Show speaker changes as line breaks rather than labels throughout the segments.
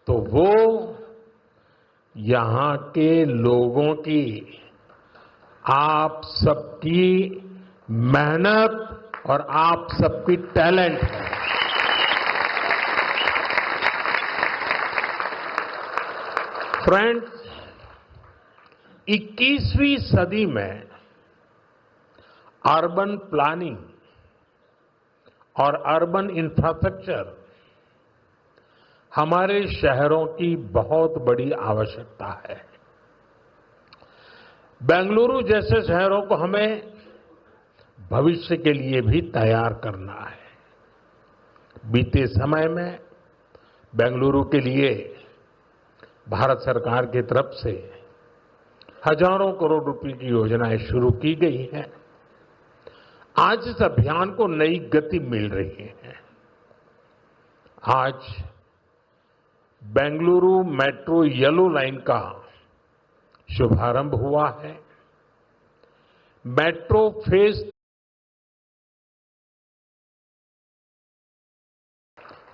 तो वो यहां के लोगों की, आप सबकी मेहनत और आप सबकी टैलेंट है। फ्रेंड्स, 21वीं सदी में अर्बन प्लानिंग और अर्बन इंफ्रास्ट्रक्चर हमारे शहरों की बहुत बड़ी आवश्यकता है। बेंगलुरु जैसे शहरों को हमें भविष्य के लिए भी तैयार करना है। बीते समय में बेंगलुरु के लिए भारत सरकार की तरफ से हजारों करोड़ रुपए की योजनाएं शुरू की गई हैं। आज इस अभियान को नई गति मिल रही है। आज बेंगलुरु मेट्रो येलो लाइन का शुभारंभ हुआ है। मेट्रो फेज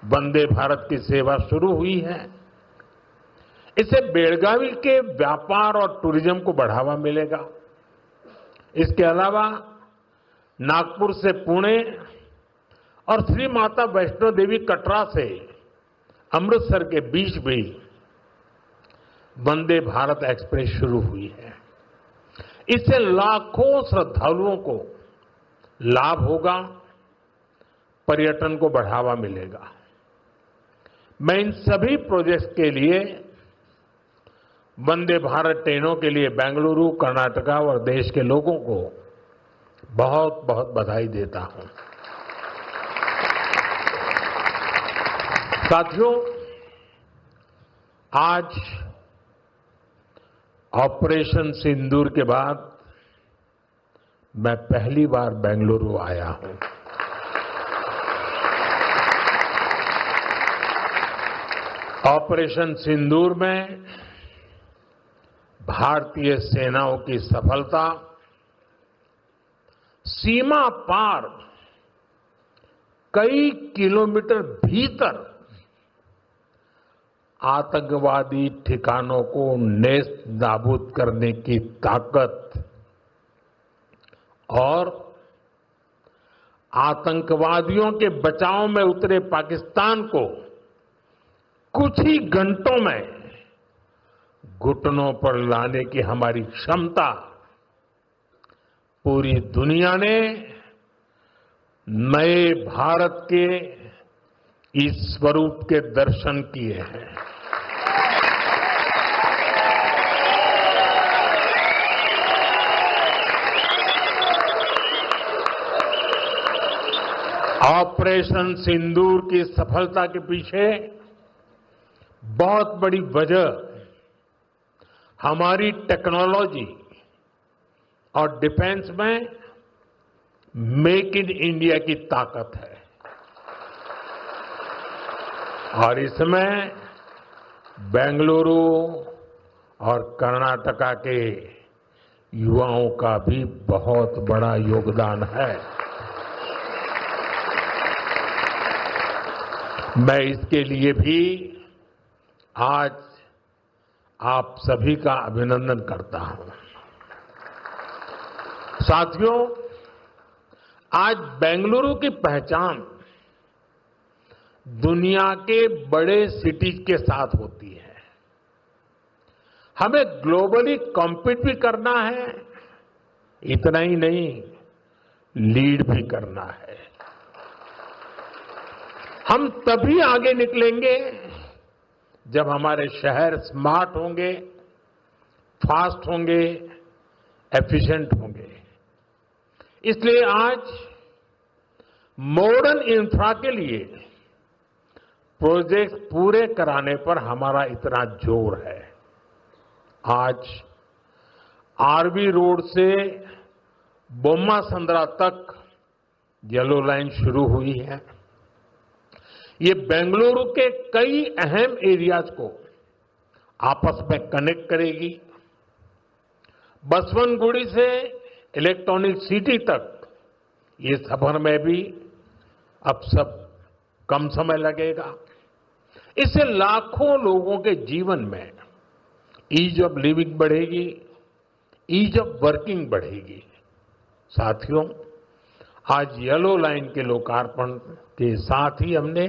वंदे भारत की सेवा शुरू हुई है। इससे बेलगावी के व्यापार और टूरिज्म को बढ़ावा मिलेगा। इसके अलावा नागपुर से पुणे और श्री माता वैष्णो देवी कटरा से अमृतसर के बीच भी वंदे भारत एक्सप्रेस शुरू हुई है। इससे लाखों श्रद्धालुओं को लाभ होगा, पर्यटन को बढ़ावा मिलेगा। मैं इन सभी प्रोजेक्ट्स के लिए वंदे भारत ट्रेनों के लिए बेंगलुरु, कर्नाटका और देश के लोगों को बहुत बहुत बधाई देता हूं। साथियों, आज ऑपरेशन सिंदूर के बाद मैं पहली बार बेंगलुरु आया हूं। ऑपरेशन सिंदूर में भारतीय सेनाओं की सफलता सीमा पार कई किलोमीटर भीतर आतंकवादी ठिकानों को नेस्त नाबूद करने की ताकत और आतंकवादियों के बचाव में उतरे पाकिस्तान को कुछ ही घंटों में घुटनों पर लाने की हमारी क्षमता पूरी दुनिया ने नए भारत के इस स्वरूप के दर्शन किए हैं। ऑपरेशन सिंदूर की सफलता के पीछे बहुत बड़ी वजह हमारी टेक्नोलॉजी और डिफेंस में मेक इन इंडिया की ताकत है। और इसमें बेंगलुरु और कर्नाटका के युवाओं का भी बहुत बड़ा योगदान है। मैं इसके लिए भी आज आप सभी का अभिनंदन करता हूं। साथियों, आज बेंगलुरु की पहचान दुनिया के बड़े सिटीज के साथ होती है। हमें ग्लोबली कॉम्पीट भी करना है, इतना ही नहीं, लीड भी करना है। हम तभी आगे निकलेंगे जब हमारे शहर स्मार्ट होंगे, फास्ट होंगे, एफिशिएंट होंगे। इसलिए आज मॉडर्न इंफ्रा के लिए प्रोजेक्ट पूरे कराने पर हमारा इतना जोर है। आज आरवी रोड से बोम्मा संद्रा तक येलो लाइन शुरू हुई है। ये बेंगलुरु के कई अहम एरियाज को आपस में कनेक्ट करेगी। बसवनगुड़ी से इलेक्ट्रॉनिक सिटी तक ये सफर में भी अब सब कम समय लगेगा। इससे लाखों लोगों के जीवन में ईज ऑफ लिविंग बढ़ेगी, ईज ऑफ वर्किंग बढ़ेगी। साथियों, आज येलो लाइन के लोकार्पण के साथ ही हमने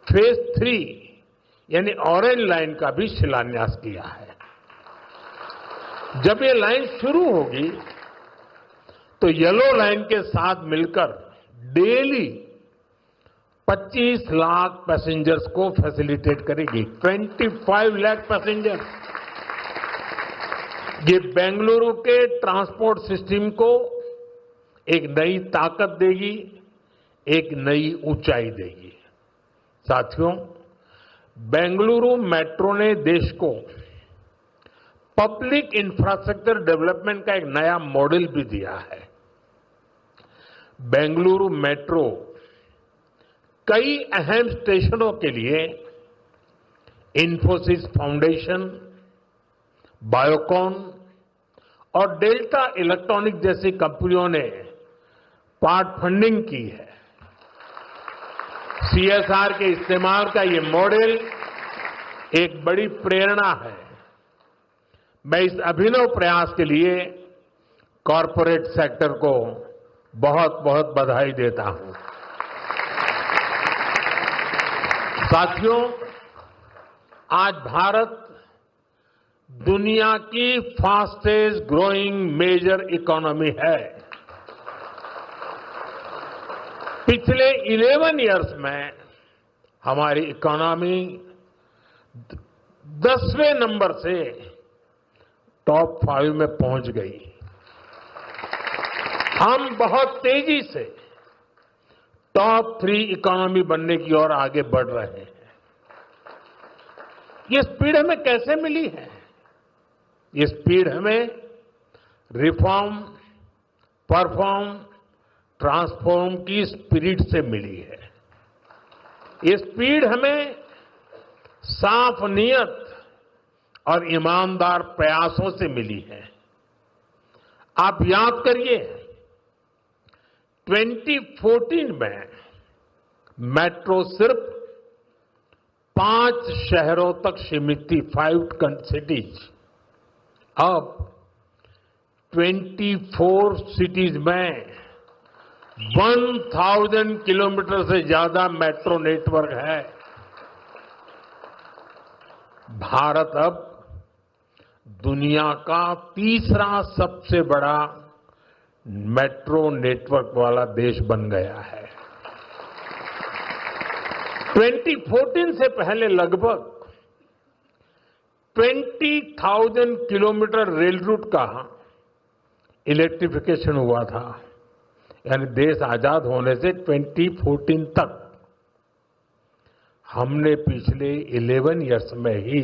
फेज 3 यानी ऑरेंज लाइन का भी शिलान्यास किया है। जब ये लाइन शुरू होगी तो येलो लाइन के साथ मिलकर डेली 25 लाख पैसेंजर्स को फैसिलिटेट करेगी। 25 लाख पैसेंजर्स। ये बेंगलुरु के ट्रांसपोर्ट सिस्टम को एक नई ताकत देगी, एक नई ऊंचाई देगी। साथियों, बेंगलुरु मेट्रो ने देश को पब्लिक इंफ्रास्ट्रक्चर डेवलपमेंट का एक नया मॉडल भी दिया है। बेंगलुरु मेट्रो कई अहम स्टेशनों के लिए इंफोसिस फाउंडेशन, बायोकॉन और डेल्टा इलेक्ट्रॉनिक जैसी कंपनियों ने पार्ट फंडिंग की है। सीएसआर के इस्तेमाल का ये मॉडल एक बड़ी प्रेरणा है। मैं इस अभिनव प्रयास के लिए कॉरपोरेट सेक्टर को बहुत बहुत बधाई देता हूं। साथियों, आज भारत दुनिया की फास्टेस्ट ग्रोइंग मेजर इकोनॉमी है। पिछले 11 इयर्स में हमारी इकोनॉमी 10वें नंबर से टॉप 5 में पहुंच गई। हम बहुत तेजी से टॉप 3 इकोनॉमी बनने की ओर आगे बढ़ रहे हैं। ये स्पीड हमें कैसे मिली है? ये स्पीड हमें रिफॉर्म, परफॉर्म, ट्रांसफॉर्म की स्पिरिट से मिली है। ये स्पीड हमें साफ नीयत और ईमानदार प्रयासों से मिली है। आप याद करिए, 2014 में मेट्रो सिर्फ 5 शहरों तक सीमित थी, 5 सिटीज। अब 24 सिटीज में 1000 किलोमीटर से ज्यादा मेट्रो नेटवर्क है। भारत अब दुनिया का तीसरा सबसे बड़ा मेट्रो नेटवर्क वाला देश बन गया है। 2014 से पहले लगभग 20,000 किलोमीटर रेल रूट का इलेक्ट्रिफिकेशन हुआ था। यानी देश आजाद होने से 2014 तक हमने पिछले 11 इयर्स में ही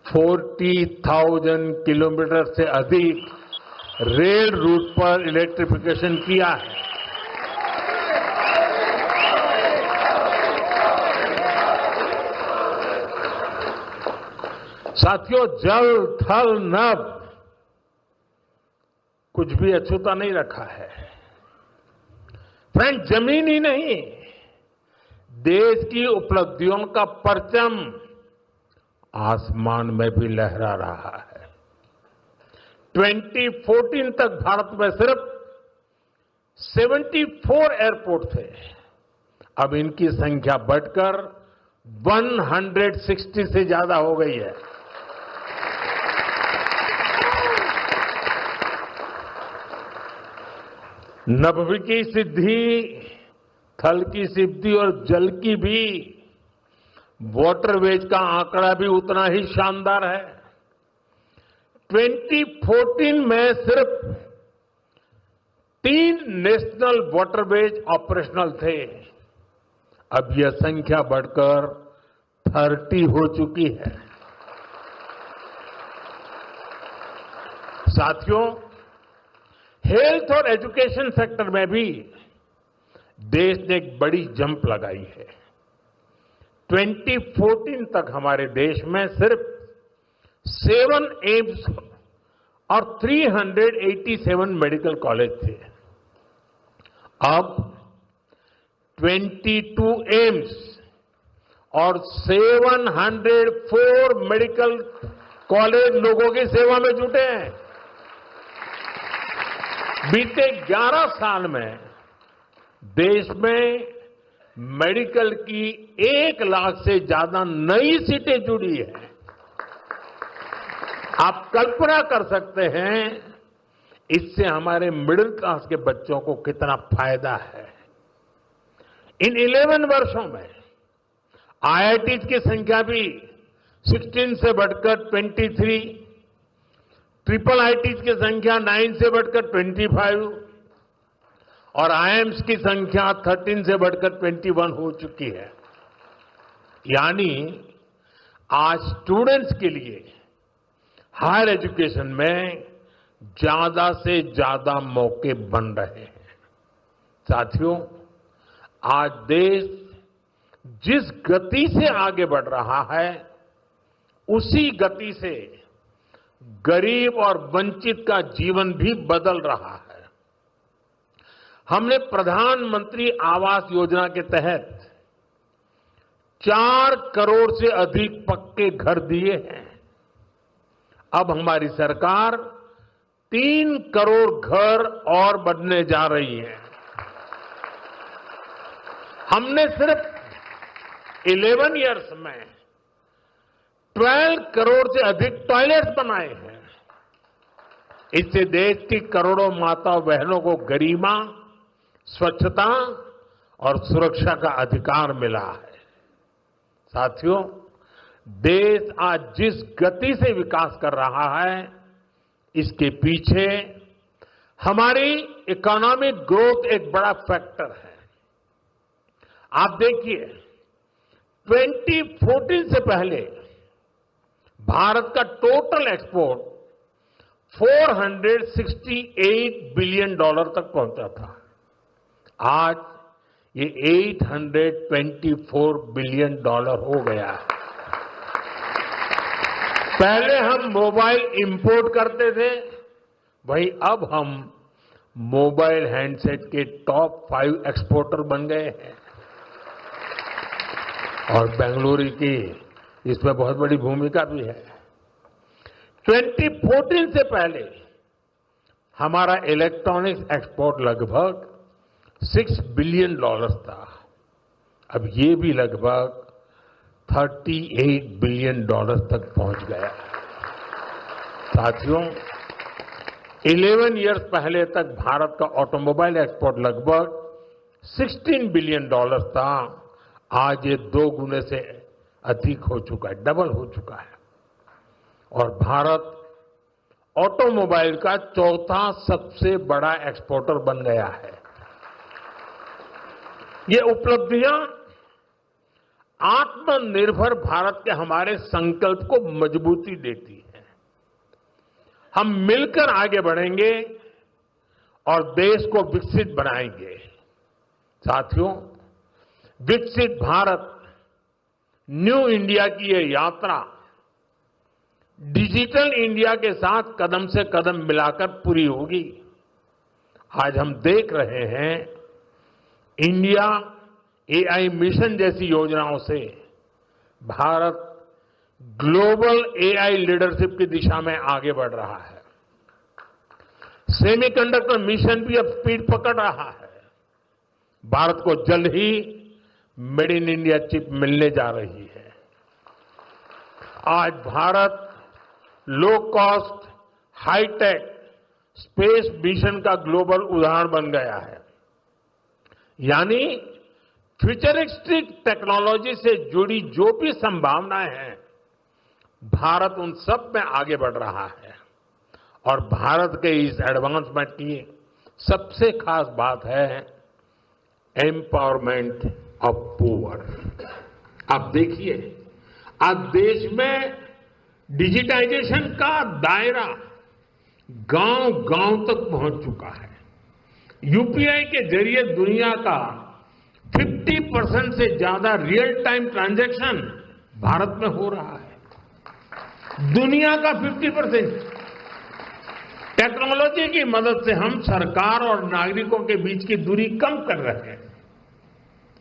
40,000 किलोमीटर से अधिक रेल रूट पर इलेक्ट्रिफिकेशन किया है। साथियों, जल, थल, नभ कुछ भी अछूता नहीं रखा है। फ्रेंड, जमीन ही नहीं, देश की उपलब्धियों का परचम आसमान में भी लहरा रहा है। 2014 तक भारत में सिर्फ 74 एयरपोर्ट थे। अब इनकी संख्या बढ़कर 160 से ज्यादा हो गई है। नभ की सिद्धि, थल की सिद्धि और जल की भी वाटरवेज का आंकड़ा भी उतना ही शानदार है। 2014 में सिर्फ 3 नेशनल वाटरवेज ऑपरेशनल थे। अब यह संख्या बढ़कर 30 हो चुकी है। साथियों, हेल्थ और एजुकेशन सेक्टर में भी देश ने एक बड़ी जंप लगाई है। 2014 तक हमारे देश में सिर्फ 7 एम्स और 387 मेडिकल कॉलेज थे। अब 22 एम्स, और 704 मेडिकल कॉलेज लोगों की सेवा में जुटे हैं। बीते 11 साल में देश में मेडिकल की 1 लाख से ज्यादा नई सीटें जुड़ी है। आप कल्पना कर सकते हैं इससे हमारे मिडिल क्लास के बच्चों को कितना फायदा है। इन 11 वर्षों में आईआईटी की संख्या भी 16 से बढ़कर 23, ट्रिपल आईटी की संख्या 9 से बढ़कर 25 और आईएम्स की संख्या 13 से बढ़कर 21 हो चुकी है। यानी आज स्टूडेंट्स के लिए हायर एजुकेशन में ज्यादा से ज्यादा मौके बन रहे हैं। साथियों, आज देश जिस गति से आगे बढ़ रहा है उसी गति से गरीब और वंचित का जीवन भी बदल रहा है। हमने प्रधानमंत्री आवास योजना के तहत 4 करोड़ से अधिक पक्के घर दिए हैं। अब हमारी सरकार 3 करोड़ घर और बनने जा रही है। हमने सिर्फ 11 इयर्स में 12 करोड़ से अधिक टॉयलेट्स बनाए हैं। इससे देश की करोड़ों माताओं बहनों को गरिमा, स्वच्छता और सुरक्षा का अधिकार मिला है। साथियों, देश आज जिस गति से विकास कर रहा है इसके पीछे हमारी इकोनॉमिक ग्रोथ एक बड़ा फैक्टर है। आप देखिए, 2014 से पहले भारत का टोटल एक्सपोर्ट $468 बिलियन तक पहुंचा था। आज ये $824 बिलियन हो गया है। पहले हम मोबाइल इंपोर्ट करते थे, वहीं अब हम मोबाइल हैंडसेट के टॉप 5 एक्सपोर्टर बन गए हैं। और बेंगलुरु की इसमें बहुत बड़ी भूमिका भी है। 2014 से पहले हमारा इलेक्ट्रॉनिक्स एक्सपोर्ट लगभग $6 बिलियन था। अब ये भी लगभग $38 बिलियन तक पहुंच गया। साथियों, 11 इयर्स पहले तक भारत का ऑटोमोबाइल एक्सपोर्ट लगभग $16 बिलियन था। आज ये 2 गुने से अधिक हो चुका है, डबल हो चुका है। और भारत ऑटोमोबाइल का 4था सबसे बड़ा एक्सपोर्टर बन गया है। ये उपलब्धियां आत्मनिर्भर भारत के हमारे संकल्प को मजबूती देती है। हम मिलकर आगे बढ़ेंगे और देश को विकसित बनाएंगे। साथियों, विकसित भारत न्यू इंडिया की ये यात्रा डिजिटल इंडिया के साथ कदम से कदम मिलाकर पूरी होगी। आज हम देख रहे हैं इंडिया एआई मिशन जैसी योजनाओं से भारत ग्लोबल एआई लीडरशिप की दिशा में आगे बढ़ रहा है। सेमीकंडक्टर मिशन भी अब स्पीड पकड़ रहा है। भारत को जल्द ही मेड इन इंडिया चिप मिलने जा रही है। आज Bharat low cost, high tech space mission का ग्लोबल उदाहरण बन गया है। यानी फ्यूचरिस्टिक टेक्नोलॉजी से जुड़ी जो भी संभावनाएं हैं, भारत उन सब में आगे बढ़ रहा है। और भारत के इस एडवांसमेंट की सबसे खास बात है एम्पावरमेंट ऑफ पुअर। आप देखिए, आज देश में डिजिटाइजेशन का दायरा गांव-गांव तक पहुंच चुका है। यूपीआई के जरिए दुनिया का 50% से ज्यादा रियल टाइम ट्रांजैक्शन भारत में हो रहा है। दुनिया का 50%। टेक्नोलॉजी की मदद से हम सरकार और नागरिकों के बीच की दूरी कम कर रहे हैं।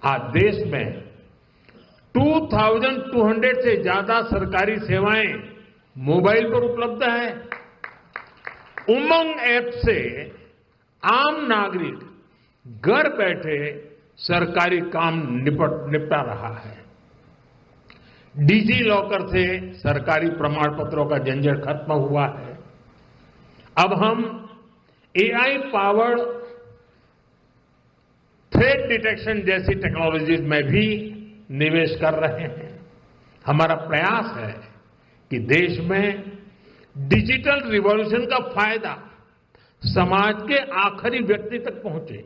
आज देश में 2200 से ज्यादा सरकारी सेवाएं मोबाइल पर उपलब्ध है। उमंग ऐप से आम नागरिक घर बैठे सरकारी काम निपटा रहा है। डिजी लॉकर से सरकारी प्रमाण पत्रों का झंझट खत्म हुआ है। अब हम एआई पावर्ड थ्रेट डिटेक्शन जैसी टेक्नोलॉजीज में भी निवेश कर रहे हैं। हमारा प्रयास है कि देश में डिजिटल रिवॉल्यूशन का फायदा समाज के आखिरी व्यक्ति तक पहुंचे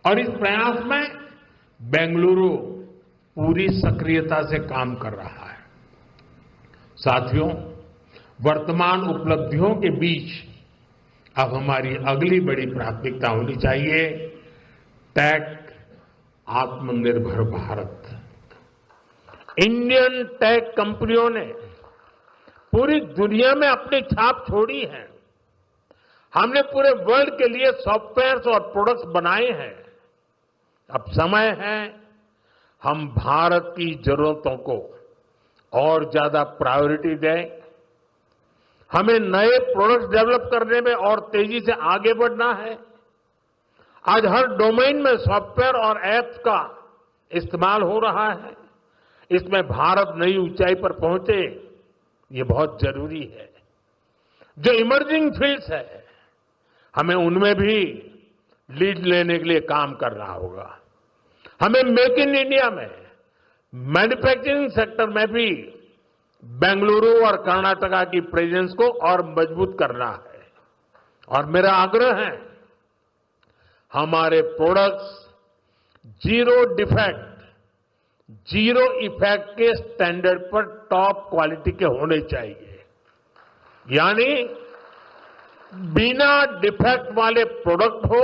और इस प्रयास में बेंगलुरु पूरी सक्रियता से काम कर रहा है। साथियों, वर्तमान उपलब्धियों के बीच अब हमारी अगली बड़ी प्राथमिकता होनी चाहिए टेक आत्मनिर्भर भारत। इंडियन टेक कंपनियों ने पूरी दुनिया में अपनी छाप छोड़ी है। हमने पूरे वर्ल्ड के लिए सॉफ्टवेयर और प्रोडक्ट्स बनाए हैं। अब समय है हम भारत की जरूरतों को और ज्यादा प्रायोरिटी दें। हमें नए प्रोडक्ट्स डेवलप करने में और तेजी से आगे बढ़ना है। आज हर डोमेन में सॉफ्टवेयर और ऐप्स का इस्तेमाल हो रहा है। इसमें भारत नई ऊंचाई पर पहुंचे, ये बहुत जरूरी है। जो इमर्जिंग फील्ड्स है, हमें उनमें भी लीड लेने के लिए काम करना होगा। हमें मेक इन इंडिया में मैन्युफैक्चरिंग सेक्टर में भी बेंगलुरु और कर्नाटका की प्रेजेंस को और मजबूत करना है। और मेरा आग्रह है हमारे products zero defect, zero effect के स्टैंडर्ड पर टॉप क्वालिटी के होने चाहिए। यानी बिना डिफेक्ट वाले प्रोडक्ट हो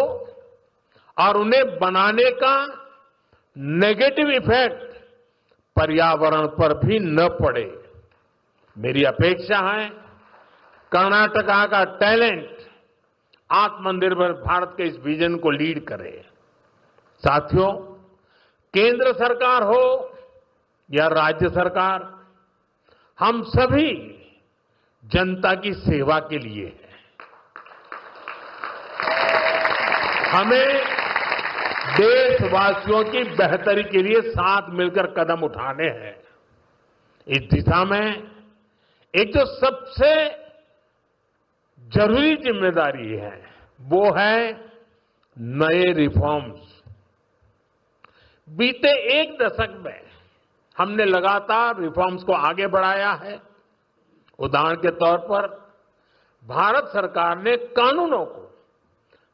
और उन्हें बनाने का नेगेटिव इफेक्ट पर्यावरण पर भी न पड़े। मेरी अपेक्षा है कर्नाटका का टैलेंट आत्मनिर्भर भारत के इस विजन को लीड करे। साथियों, केंद्र सरकार हो या राज्य सरकार, हम सभी जनता की सेवा के लिए हैं। हमें देशवासियों की बेहतरी के लिए साथ मिलकर कदम उठाने हैं। इस दिशा में एक जो सबसे जरूरी जिम्मेदारी है वो है नए रिफॉर्म्स। बीते एक दशक में हमने लगातार रिफॉर्म्स को आगे बढ़ाया है। उदाहरण के तौर पर भारत सरकार ने कानूनों को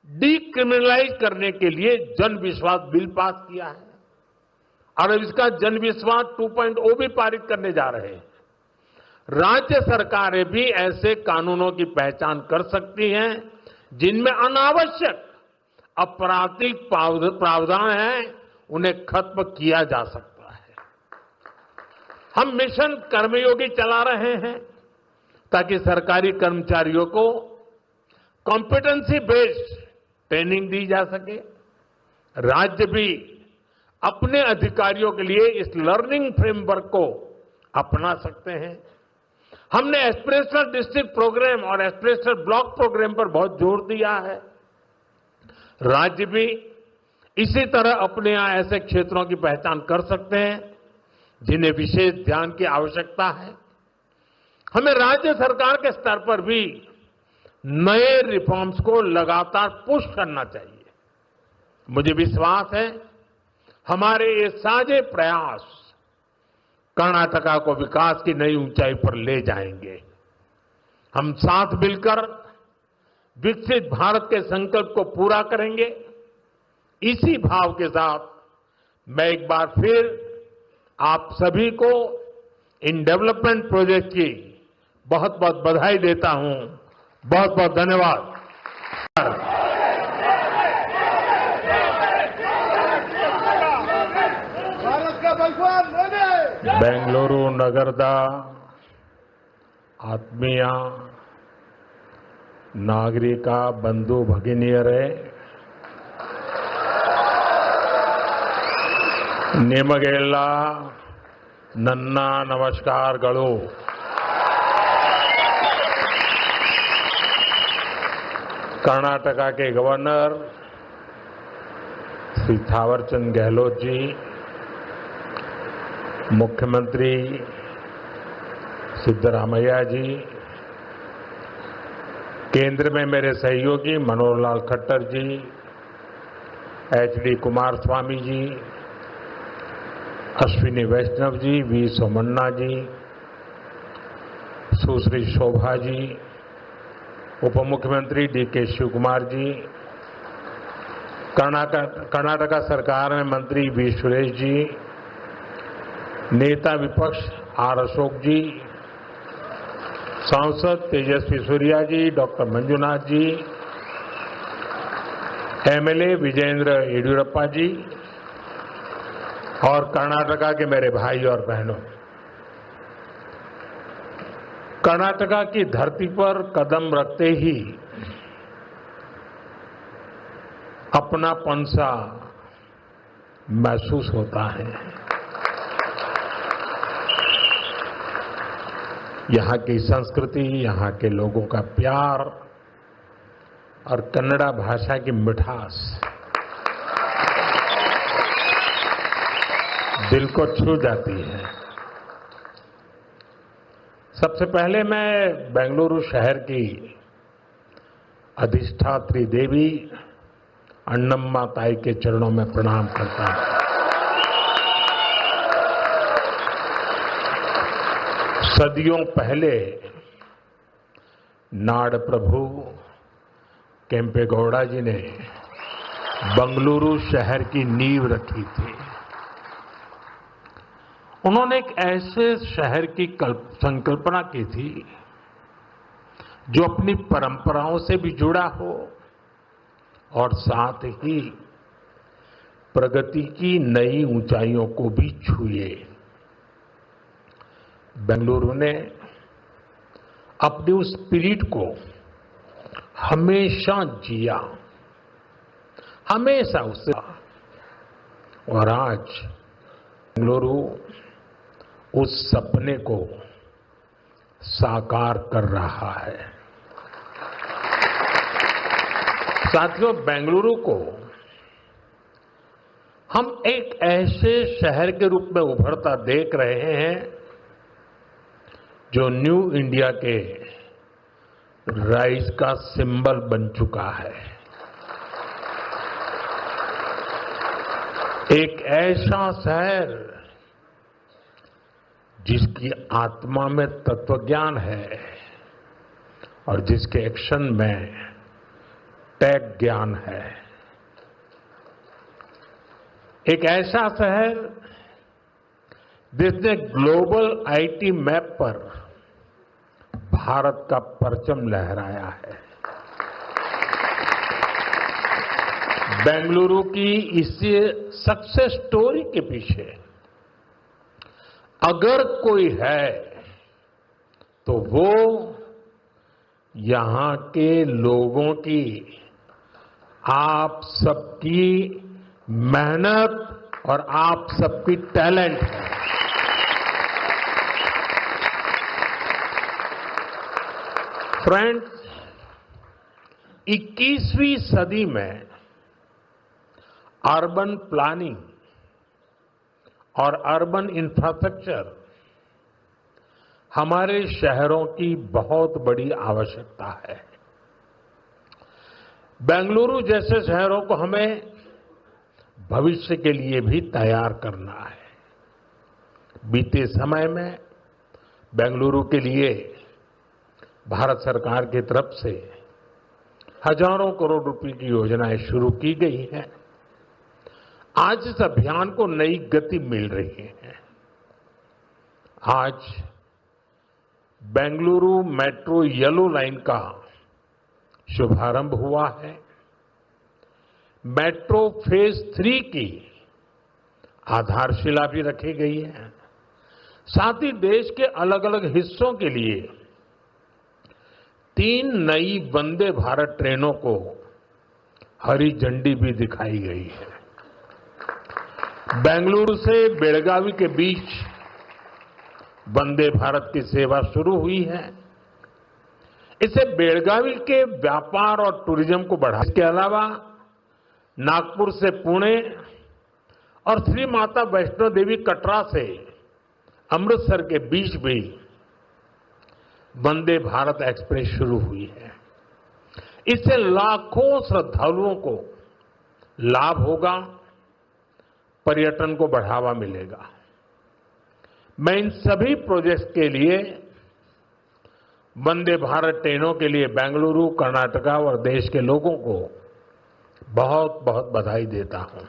डीक्रिमिनलाइज करने के लिए जन विश्वास बिल पास किया है और अब इसका जन विश्वास 2.0 भी पारित करने जा रहे हैं। राज्य सरकारें भी ऐसे कानूनों की पहचान कर सकती हैं जिनमें अनावश्यक आपराधिक प्रावधान हैं, उन्हें खत्म किया जा सकता है। हम मिशन कर्मयोगी चला रहे हैं ताकि सरकारी कर्मचारियों को कॉम्पिटेंसी बेस्ड ट्रेनिंग दी जा सके। राज्य भी अपने अधिकारियों के लिए इस लर्निंग फ्रेमवर्क को अपना सकते हैं। हमने एस्पिरेशनल डिस्ट्रिक्ट प्रोग्राम और एस्पिरेशनल ब्लॉक प्रोग्राम पर बहुत जोर दिया है। राज्य भी इसी तरह अपने यहां ऐसे क्षेत्रों की पहचान कर सकते हैं जिन्हें विशेष ध्यान की आवश्यकता है। हमें राज्य सरकार के स्तर पर भी नए रिफॉर्म्स को लगातार पुश करना चाहिए। मुझे विश्वास है हमारे ये साझे प्रयास कर्नाटका को विकास की नई ऊंचाई पर ले जाएंगे। हम साथ मिलकर विकसित भारत के संकल्प को पूरा करेंगे। इसी भाव के साथ मैं एक बार फिर आप सभी को इन डेवलपमेंट प्रोजेक्ट की बहुत बहुत बधाई देता हूं। बहुत बहुत धन्यवाद। बेंगलुरु नगರದ ಆತ್ಮೀಯ ನಾಗರಿಕ ಬಂಧು ಭಗಿನಿಯರೇ, ನಿಮಗೆಲ್ಲ नन्ना नमस्कार गणो। कर्नाटका के गवर्नर श्री थावरचंद गहलोत जी, मुख्यमंत्री सिद्धरामैया जी, केंद्र में मेरे सहयोगी मनोहर लाल खट्टर जी, एचडी कुमारस्वामी जी, अश्विनी वैष्णव जी, वी सोमन्ना जी, सुश्री शोभा जी, उप मुख्यमंत्री डीके शिवकुमार जी, कर्नाटका सरकार में मंत्री वी सुरेश जी, नेता विपक्ष आर अशोक जी, सांसद तेजस्वी सूर्या जी, डॉक्टर मंजुनाथ जी, एमएलए विजेंद्र येडियुरप्पा जी और कर्नाटका के मेरे भाई और बहनों, कर्नाटका की धरती पर कदम रखते ही अपनापन सा महसूस होता है। यहाँ की संस्कृति, यहाँ के लोगों का प्यार और कन्नड़ा भाषा की मिठास दिल को छू जाती है। सबसे पहले मैं बेंगलुरु शहर की अधिष्ठात्री देवी अन्नम्मा ताई के चरणों में प्रणाम करता हूं। सदियों पहले नाड़ प्रभु केम्पेगौड़ा जी ने बेंगलुरु शहर की नींव रखी थी। उन्होंने एक ऐसे शहर की संकल्पना की थी जो अपनी परंपराओं से भी जुड़ा हो और साथ ही प्रगति की नई ऊंचाइयों को भी छुए। बेंगलुरु ने अपनी उस स्पिरिट को हमेशा जिया, हमेशा उसे, और आज बेंगलुरु उस सपने को साकार कर रहा है। साथियों, बेंगलुरु को हम एक ऐसे शहर के रूप में उभरता देख रहे हैं जो न्यू इंडिया के राइज का सिंबल बन चुका है। एक ऐसा शहर जिसकी आत्मा में तत्वज्ञान है और जिसके एक्शन में टेक ज्ञान है। एक ऐसा शहर जिसने ग्लोबल आईटी मैप पर भारत का परचम लहराया है। बेंगलुरु की इस सक्सेस स्टोरी के पीछे अगर कोई है तो वो यहां के लोगों की, आप सबकी मेहनत और आप सबकी टैलेंट है। फ्रेंड्स, 21वीं सदी में अर्बन प्लानिंग और अर्बन इंफ्रास्ट्रक्चर हमारे शहरों की बहुत बड़ी आवश्यकता है। बेंगलुरु जैसे शहरों को हमें भविष्य के लिए भी तैयार करना है। बीते समय में बेंगलुरु के लिए भारत सरकार की तरफ से हजारों करोड़ रुपए की योजनाएं शुरू की गई हैं। आज इस अभियान को नई गति मिल रही है। आज बेंगलुरु मेट्रो येलो लाइन का शुभारंभ हुआ है। मेट्रो फेज 3 की आधारशिला भी रखी गई है। साथ ही देश के अलग अलग हिस्सों के लिए 3 नई वंदे भारत ट्रेनों को हरी झंडी भी दिखाई गई है। बेंगलुरु से बेलगावी के बीच वंदे भारत की सेवा शुरू हुई है। इससे बेलगावी के व्यापार और टूरिज्म को बढ़ाने के अलावा नागपुर से पुणे और श्री माता वैष्णो देवी कटरा से अमृतसर के बीच भी वंदे भारत एक्सप्रेस शुरू हुई है। इससे लाखों श्रद्धालुओं को लाभ होगा, पर्यटन को बढ़ावा मिलेगा। मैं इन सभी प्रोजेक्ट्स के लिए वंदे भारत ट्रेनों के लिए बेंगलुरु, कर्नाटका और देश के लोगों को बहुत बहुत बधाई देता हूं।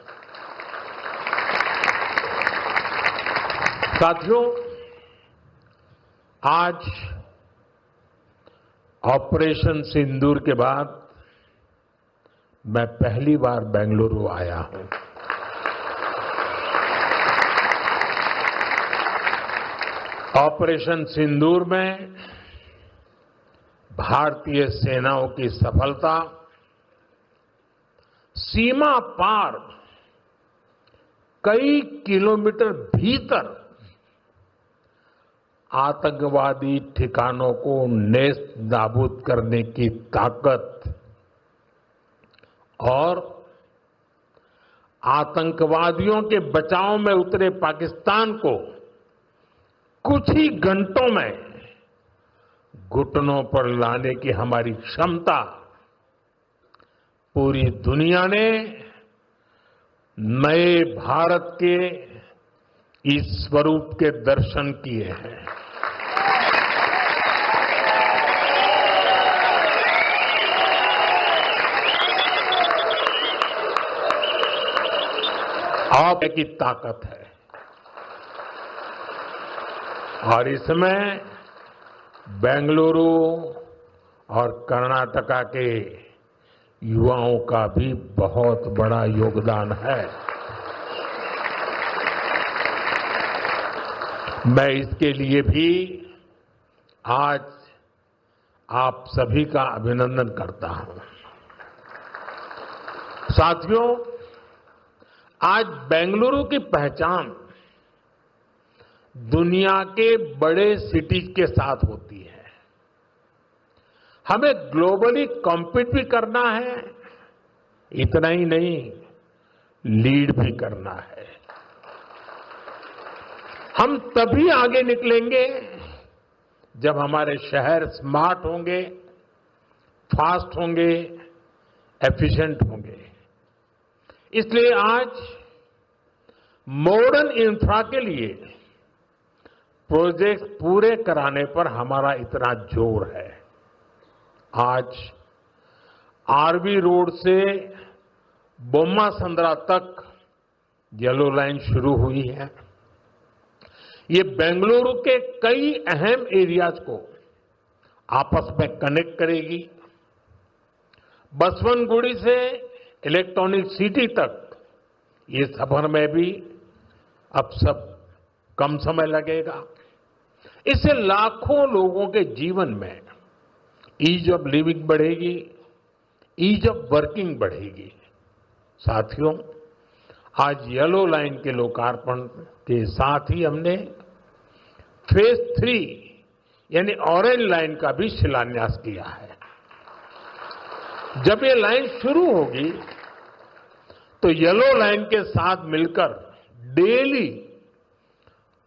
साथियों, आज ऑपरेशन सिंदूर के बाद मैं पहली बार बेंगलुरु आया हूं। ऑपरेशन सिंदूर में भारतीय सेनाओं की सफलता सीमा पार कई किलोमीटर भीतर आतंकवादी ठिकानों को नेस्त नाबूद करने की ताकत और आतंकवादियों के बचाव में उतरे पाकिस्तान को कुछ ही घंटों में घुटनों पर लाने की हमारी क्षमता पूरी दुनिया ने नए भारत के इस स्वरूप के दर्शन किए हैं। आप की ताकत है और इसमें बेंगलुरु और कर्नाटका के युवाओं का भी बहुत बड़ा योगदान है। मैं इसके लिए भी आज आप सभी का अभिनंदन करता हूं। साथियों, आज बेंगलुरु की पहचान दुनिया के बड़े सिटीज के साथ होती है। हमें ग्लोबली कॉम्पीट भी करना है, इतना ही नहीं लीड भी करना है। हम तभी आगे निकलेंगे जब हमारे शहर स्मार्ट होंगे, फास्ट होंगे, एफिशिएंट होंगे। इसलिए आज मॉडर्न इंफ्रा के लिए प्रोजेक्ट पूरे कराने पर हमारा इतना जोर है। आज आरवी रोड से बोम्मा संद्रा तक येलो लाइन शुरू हुई है। ये बेंगलुरु के कई अहम एरियाज को आपस में कनेक्ट करेगी। बसवनगुड़ी से इलेक्ट्रॉनिक सिटी तक ये सफर में भी अब सब कम समय लगेगा। इससे लाखों लोगों के जीवन में ईज ऑफ लिविंग बढ़ेगी, ईज ऑफ वर्किंग बढ़ेगी। साथियों, आज येलो लाइन के लोकार्पण के साथ ही हमने फेज 3 यानी ऑरेंज लाइन का भी शिलान्यास किया है। जब ये लाइन शुरू होगी तो येलो लाइन के साथ मिलकर डेली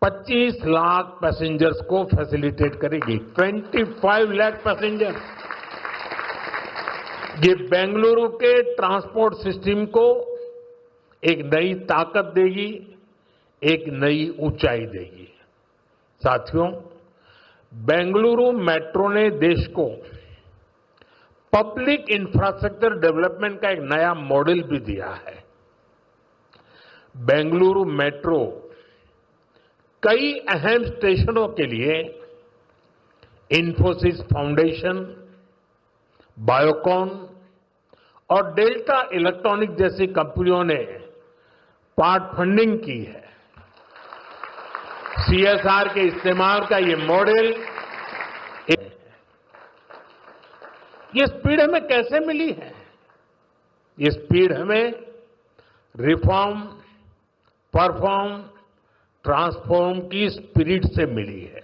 25 लाख पैसेंजर्स को फैसिलिटेट करेगी। 25 लाख पैसेंजर। ये बेंगलुरु के ट्रांसपोर्ट सिस्टम को एक नई ताकत देगी, एक नई ऊंचाई देगी। साथियों, बेंगलुरु मेट्रो ने देश को पब्लिक इंफ्रास्ट्रक्चर डेवलपमेंट का एक नया मॉडल भी दिया है। बेंगलुरु मेट्रो कई अहम स्टेशनों के लिए इन्फोसिस फाउंडेशन, बायोकॉन और डेल्टा इलेक्ट्रॉनिक जैसी कंपनियों ने पार्ट फंडिंग की है। सीएसआर के इस्तेमाल का ये मॉडल, ये स्पीड हमें कैसे मिली है? ये स्पीड हमें रिफॉर्म, परफॉर्म, ट्रांसफॉर्म की स्पिरिट से मिली है।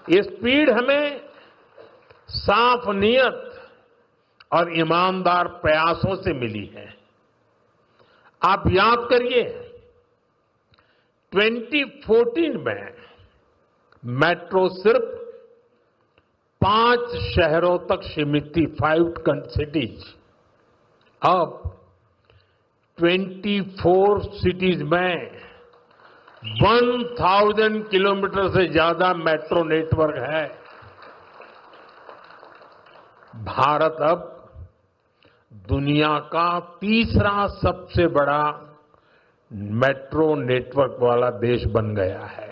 ये स्पीड हमें साफ नीयत और ईमानदार प्रयासों से मिली है। आप याद करिए, 2014 में मेट्रो सिर्फ 5 शहरों तक सीमित थी, 5 सिटीज। अब 24 सिटीज में 1000 किलोमीटर से ज्यादा मेट्रो नेटवर्क है। भारत अब दुनिया का तीसरा सबसे बड़ा मेट्रो नेटवर्क वाला देश बन गया है।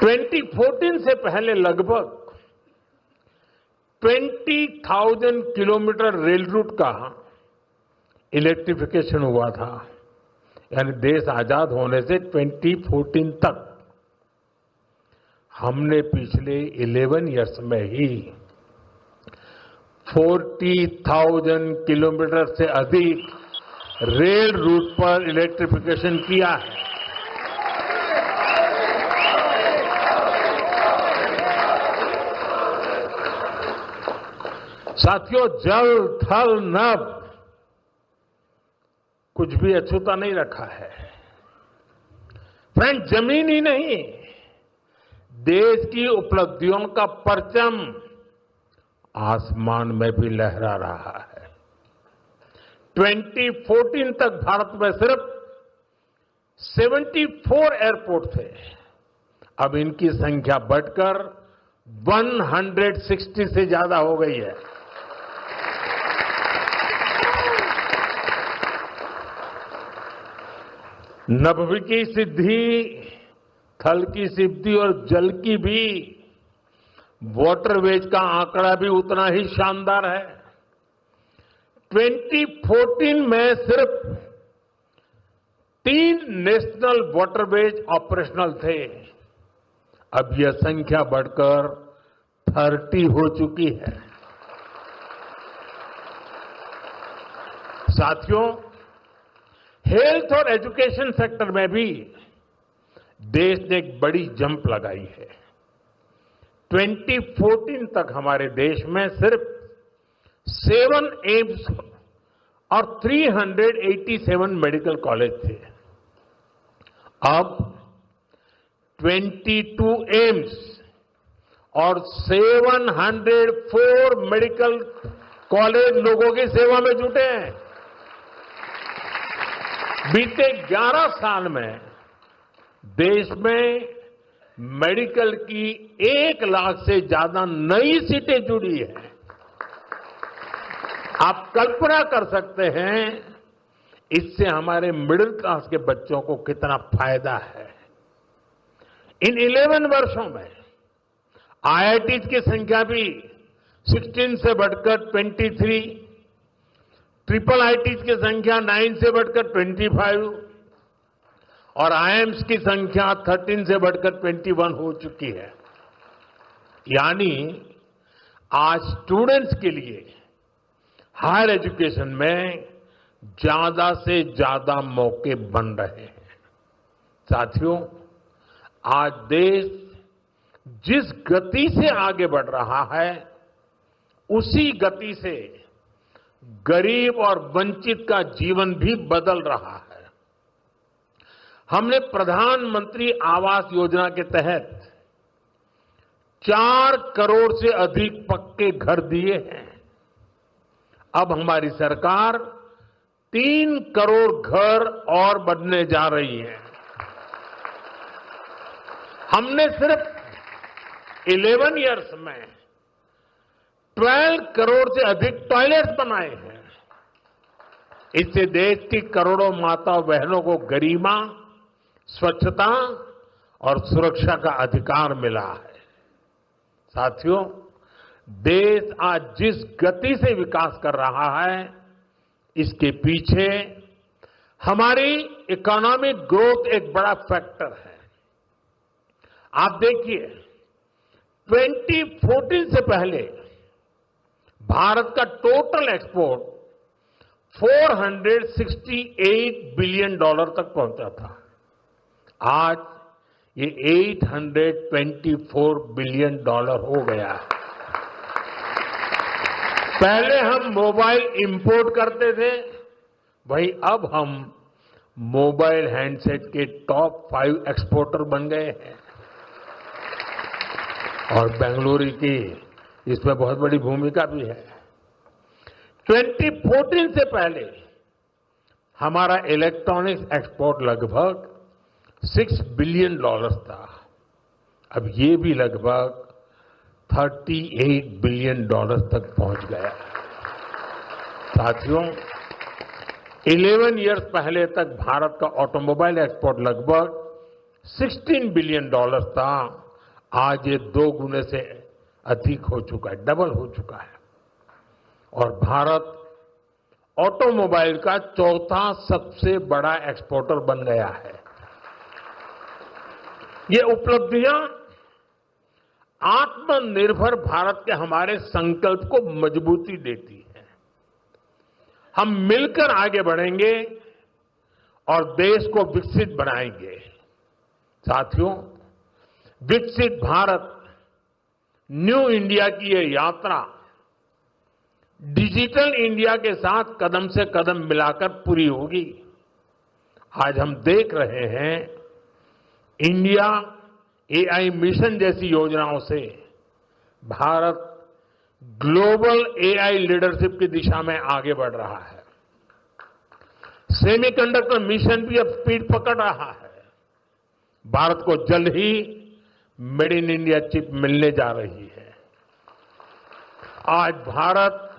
2014 से पहले लगभग 20,000 किलोमीटर रेल रूट का इलेक्ट्रिफिकेशन हुआ था। यानी देश आजाद होने से 2014 तक हमने पिछले 11 इयर्स में ही 40,000 किलोमीटर से अधिक रेल रूट पर इलेक्ट्रिफिकेशन किया है। साथियों, जल थल नभ कुछ भी अछूता नहीं रखा है। फ्रेंड, जमीन ही नहीं, देश की उपलब्धियों का परचम आसमान में भी लहरा रहा है। 2014 तक भारत में सिर्फ 74 एयरपोर्ट थे। अब इनकी संख्या बढ़कर 160 से ज्यादा हो गई है। नभ की सिद्धि, थल की सिद्धि और जल की भी वाटरवेज का आंकड़ा भी उतना ही शानदार है। 2014 में सिर्फ 3 नेशनल वाटरवेज ऑपरेशनल थे। अब यह संख्या बढ़कर 30 हो चुकी है। साथियों, हेल्थ और एजुकेशन सेक्टर में भी देश ने एक बड़ी जंप लगाई है। 2014 तक हमारे देश में सिर्फ 7 एम्स और 387 मेडिकल कॉलेज थे। अब 22 एम्स और 704 मेडिकल कॉलेज लोगों की सेवा में जुटे हैं। बीते 11 साल में देश में मेडिकल की 1 लाख से ज्यादा नई सीटें जुड़ी है। आप कल्पना कर सकते हैं इससे हमारे मिडिल क्लास के बच्चों को कितना फायदा है। इन 11 वर्षों में आईआईटीज की संख्या भी 16 से बढ़कर 23, ट्रिपल आईटीज की संख्या 9 से बढ़कर 25 और आईएम्स की संख्या 13 से बढ़कर 21 हो चुकी है। यानी आज स्टूडेंट्स के लिए हायर एजुकेशन में ज्यादा से ज्यादा मौके बन रहे हैं। साथियों, आज देश जिस गति से आगे बढ़ रहा है, उसी गति से गरीब और वंचित का जीवन भी बदल रहा है। हमने प्रधानमंत्री आवास योजना के तहत 4 करोड़ से अधिक पक्के घर दिए हैं। अब हमारी सरकार 3 करोड़ घर और बनने जा रही है। हमने सिर्फ 11 इयर्स में 12 करोड़ से अधिक टॉयलेट्स बनाए हैं। इससे देश की करोड़ों माता बहनों को गरिमा, स्वच्छता और सुरक्षा का अधिकार मिला है। साथियों, देश आज जिस गति से विकास कर रहा है, इसके पीछे हमारी इकोनॉमिक ग्रोथ एक बड़ा फैक्टर है। आप देखिए, 2014 से पहले भारत का टोटल एक्सपोर्ट $468 बिलियन तक पहुंचा था। आज ये $824 बिलियन हो गया है। पहले हम मोबाइल इंपोर्ट करते थे, वहीं अब हम मोबाइल हैंडसेट के टॉप 5 एक्सपोर्टर बन गए हैं। और बेंगलुरु की इसमें बहुत बड़ी भूमिका भी है। 2014 से पहले हमारा इलेक्ट्रॉनिक्स एक्सपोर्ट लगभग $6 बिलियन था। अब ये भी लगभग $38 बिलियन तक पहुंच गया। साथियों, 11 इयर्स पहले तक भारत का ऑटोमोबाइल एक्सपोर्ट लगभग $16 बिलियन था। आज ये 2 गुने से अधिक हो चुका है, डबल हो चुका है। और भारत ऑटोमोबाइल का 4था सबसे बड़ा एक्सपोर्टर बन गया है। ये उपलब्धियां आत्मनिर्भर भारत के हमारे संकल्प को मजबूती देती है। हम मिलकर आगे बढ़ेंगे और देश को विकसित बनाएंगे। साथियों, विकसित भारत न्यू इंडिया की ये यात्रा डिजिटल इंडिया के साथ कदम से कदम मिलाकर पूरी होगी। आज हम देख रहे हैं इंडिया एआई मिशन जैसी योजनाओं से भारत ग्लोबल एआई लीडरशिप की दिशा में आगे बढ़ रहा है। सेमीकंडक्टर मिशन भी अब स्पीड पकड़ रहा है। भारत को जल्द ही मेड इन इंडिया चिप मिलने जा रही है। आज Bharat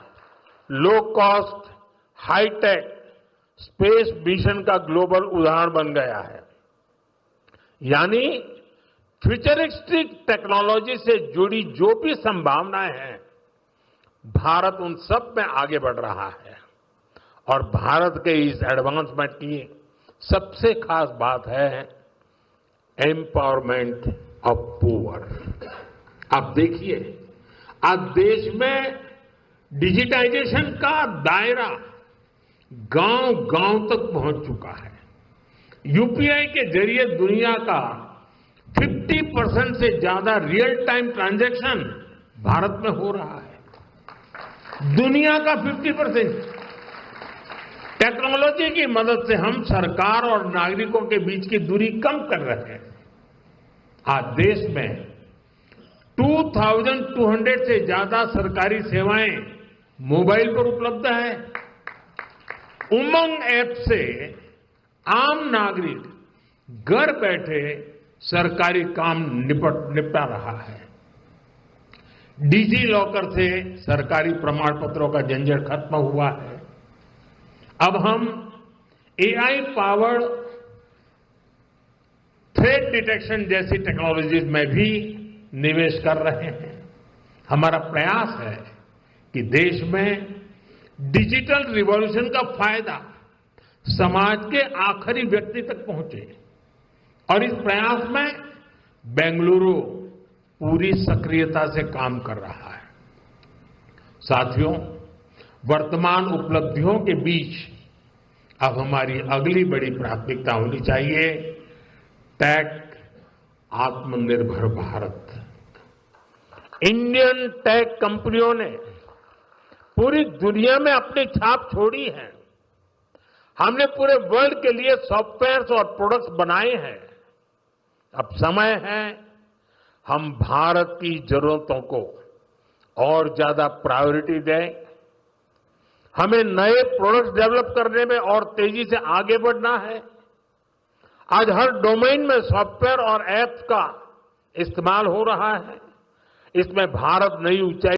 low cost high tech space mission का ग्लोबल उदाहरण बन गया है। यानी फ्यूचरिस्टिक टेक्नोलॉजी से जुड़ी जो भी संभावनाएं हैं, भारत उन सब में आगे बढ़ रहा है। और भारत के इस एडवांसमेंट की सबसे खास बात है एम्पावरमेंट ऑफ पुअर। आप देखिए, आज देश में डिजिटाइजेशन का दायरा गांव-गांव तक पहुंच चुका है। यूपीआई के जरिए दुनिया का 50% से ज्यादा रियल टाइम ट्रांजैक्शन भारत में हो रहा है। दुनिया का 50%। टेक्नोलॉजी की मदद से हम सरकार और नागरिकों के बीच की दूरी कम कर रहे हैं। आज देश में 2200 से ज्यादा सरकारी सेवाएं मोबाइल पर उपलब्ध है। उमंग ऐप से आम नागरिक घर बैठे सरकारी काम निपटा रहा है। डिजी लॉकर से सरकारी प्रमाण पत्रों का झंझट खत्म हुआ है। अब हम एआई पावर्ड थ्रेट डिटेक्शन जैसी टेक्नोलॉजीज में भी निवेश कर रहे हैं। हमारा प्रयास है कि देश में डिजिटल रिवॉल्यूशन का फायदा समाज के आखिरी व्यक्ति तक पहुंचे। और इस प्रयास में बेंगलुरु पूरी सक्रियता से काम कर रहा है। साथियों, वर्तमान उपलब्धियों के बीच अब हमारी अगली बड़ी प्राथमिकता होनी चाहिए टेक आत्मनिर्भर भारत। इंडियन टेक कंपनियों ने पूरी दुनिया में अपनी छाप छोड़ी है। हमने पूरे वर्ल्ड के लिए सॉफ्टवेयर्स और प्रोडक्ट्स बनाए हैं। अब समय है हम भारत की जरूरतों को और ज्यादा प्रायोरिटी दें। हमें नए प्रोडक्ट्स डेवलप करने में और तेजी से आगे बढ़ना है। आज हर डोमेन में सॉफ्टवेयर और ऐप्स का इस्तेमाल हो रहा है। इसमें भारत नई ऊंचाई